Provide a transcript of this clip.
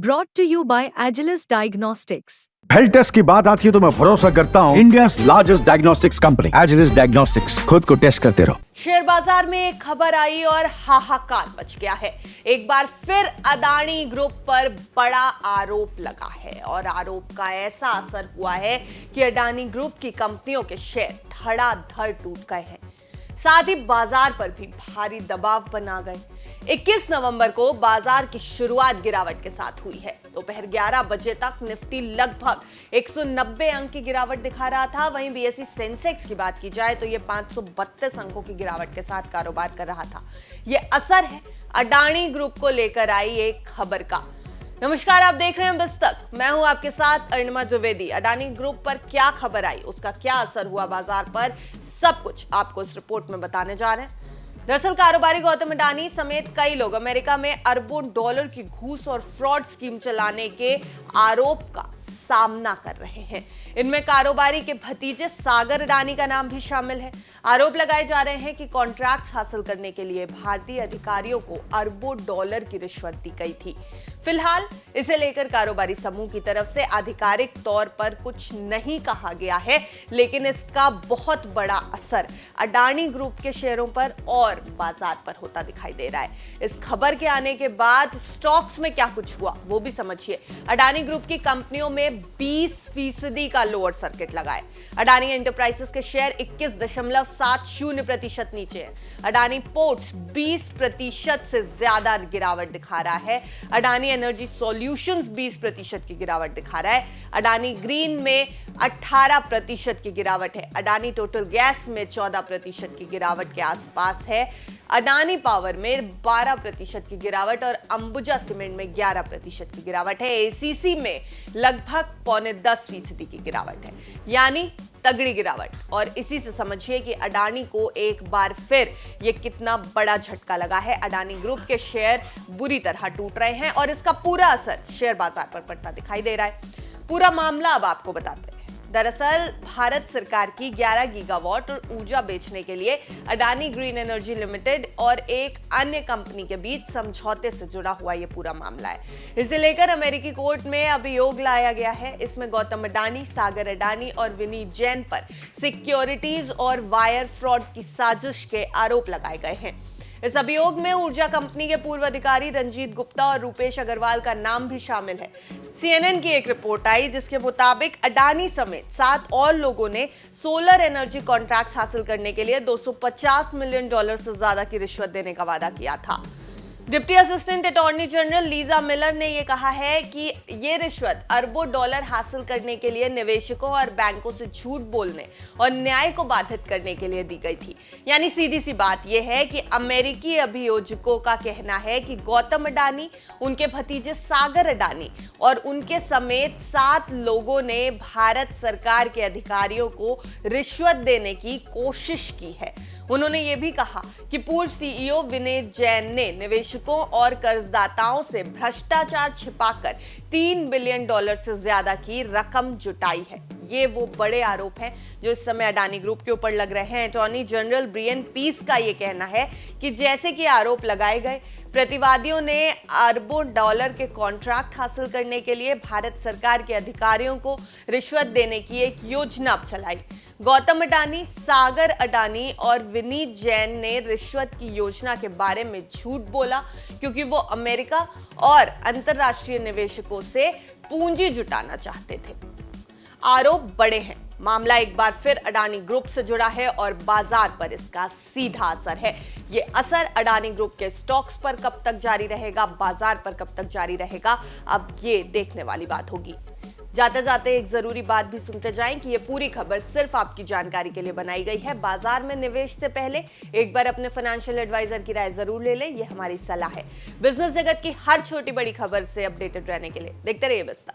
Brought to you by Agilus Diagnostics. Health test की बात आती है तो मैं भरोसा करता हूँ India's largest diagnostics company Agilus diagnostics. खुद को टेस्ट करते रहो। शेयर बाजार में एक खबर आई और हाहाकार मच गया है। एक बार फिर अडानी ग्रुप पर बड़ा आरोप लगा है और आरोप का ऐसा असर हुआ है कि अडानी ग्रुप की कंपनियों के शेयर धड़ाधड़ टूट गए हैं। साथ ही बाजार पर भी भारी दबाव बना गए। 21 नवंबर को बाजार की शुरुआत गिरावट के साथ हुई है। दोपहर 11 बजे तक निफ्टी लगभग 190 अंक की गिरावट दिखा रहा था। वहीं बीएसई सेंसेक्स की बात की जाए तो ये 532 अंकों की गिरावट के साथ कारोबार कर रहा था। ये असर है अडानी ग्रुप को लेकर आई एक खबर का। नमस्कार, आप देख रहे हैं बिस्तक। मैं हूं आपके साथ अरुणिमा द्विवेदी। अडानी ग्रुप पर क्या खबर आई, उसका क्या असर हुआ बाजार पर, सब कुछ आपको इस रिपोर्ट में बताने जा रहे हैं। दरअसल कारोबारी गौतम अडानी समेत कई लोग अमेरिका में अरबों डॉलर की घूस और फ्रॉड स्कीम चलाने के आरोप का सामना कर रहे हैं। इनमें कारोबारी के भतीजे सागर अडानी का नाम भी शामिल है। आरोप लगाए जा रहे हैं कि कॉन्ट्रैक्ट्स हासिल करने के लिए भारतीय अधिकारियों को अरबों डॉलर की रिश्वत दी गई थी। फिलहाल इसे लेकर कारोबारी समूह की तरफ से आधिकारिक तौर पर कुछ नहीं कहा गया है, लेकिन इसका बहुत बड़ा असर अडानी ग्रुप के शेयरों पर और बाजार पर होता दिखाई दे रहा है। इस खबर के आने के बाद स्टॉक्स में क्या कुछ हुआ वो भी समझिए। अडानी ग्रुप की कंपनियों में 20% का लोअर सर्किट लगा है। अडानी एंटरप्राइजेस के शेयर 21.70% नीचे है। अडानी पोर्ट्स 20% से ज्यादा गिरावट दिखा रहा है। अडानी एनर्जी सॉल्यूशंस 20% की गिरावट दिखा रहा है। अडानी ग्रीन में 18% की गिरावट है। अडानी टोटल गैस में 14% की गिरावट के आसपास है। अडानी पावर में 12% की गिरावट और अंबुजा सीमेंट में 11% की गिरावट है। एसीसी में लगभग 9.25% की गिरावट है, यानी तगड़ी गिरावट। और इसी से समझिए कि अडानी को एक बार फिर ये कितना बड़ा झटका लगा है। अडानी ग्रुप के शेयर बुरी तरह टूट रहे हैं और इसका पूरा असर शेयर बाजार पर पड़ता दिखाई दे रहा है। पूरा मामला अब आपको बताते हैं। दरअसल भारत सरकार की 11 गीगावाट और ऊर्जा बेचने के लिए अडानी ग्रीन एनर्जी लिमिटेड और एक अन्य कंपनी के बीच समझौते से जुड़ा हुआ यह पूरा मामला है। इसे लेकर अमेरिकी कोर्ट में अभियोग लाया गया है। इसमें गौतम अडानी, सागर अडानी और विनीत जैन पर सिक्योरिटीज और वायर फ्रॉड की साजिश के आरोप लगाए गए हैं। इस अभियोग में ऊर्जा कंपनी के पूर्व अधिकारी रंजीत गुप्ता और रूपेश अग्रवाल का नाम भी शामिल है। CNN की एक रिपोर्ट आई जिसके मुताबिक अडानी समेत 7 और लोगों ने सोलर एनर्जी कॉन्ट्रैक्ट्स हासिल करने के लिए $250 मिलियन से ज्यादा की रिश्वत देने का वादा किया था। Deputy assistant attorney general Lisa Miller ने यह कहा है कि यह रिश्वत अरबों डॉलर हासिल करने के लिए निवेशकों और बैंकों से झूठ बोलने और न्याय को बाधित करने के लिए दी गई थी। यानी सीधी सी बात यह है कि अमेरिकी अभियोजकों का कहना है कि गौतम अडानी, उनके भतीजे सागर अडानी और उनके समेत 7 लोगों ने भारत सरकार के अधिकारियों को रिश्वत देने की कोशिश की है। उन्होंने ये भी कहा कि पूर्व सीईओ विनीत जैन ने निवेशकों और कर्जदाताओं से भ्रष्टाचार छिपाकर $3 बिलियन से ज्यादा की रकम जुटाई है। ये वो बड़े आरोप हैं जो इस समय अडानी ग्रुप के ऊपर लग रहे हैं। अटॉर्नी जनरल ब्रियन पीस का ये कहना है कि जैसे कि आरोप लगाए गए, प्रतिवादियों ने अरबों डॉलर के कॉन्ट्रैक्ट हासिल करने के लिए भारत सरकार के अधिकारियों को रिश्वत देने की एक योजना चलाई। गौतम अडानी, सागर अडानी और विनीत जैन ने रिश्वत की योजना के बारे में झूठ बोला क्योंकि वो अमेरिका और अंतर्राष्ट्रीय निवेशकों से पूंजी जुटाना चाहते थे। आरोप बड़े हैं। मामला एक बार फिर अडानी ग्रुप से जुड़ा है और बाजार पर इसका सीधा असर है। ये असर अडानी ग्रुप के स्टॉक्स पर कब तक जारी रहेगा, बाजार पर कब तक जारी रहेगा, अब ये देखने वाली बात होगी। जाते जाते एक जरूरी बात भी सुनते जाएं कि ये पूरी खबर सिर्फ आपकी जानकारी के लिए बनाई गई है। बाजार में निवेश से पहले एक बार अपने फाइनेंशियल एडवाइजर की राय जरूर ले लें, ये हमारी सलाह है। बिजनेस जगत की हर छोटी बड़ी खबर से अपडेटेड रहने के लिए देखते रहिए बिस्तक।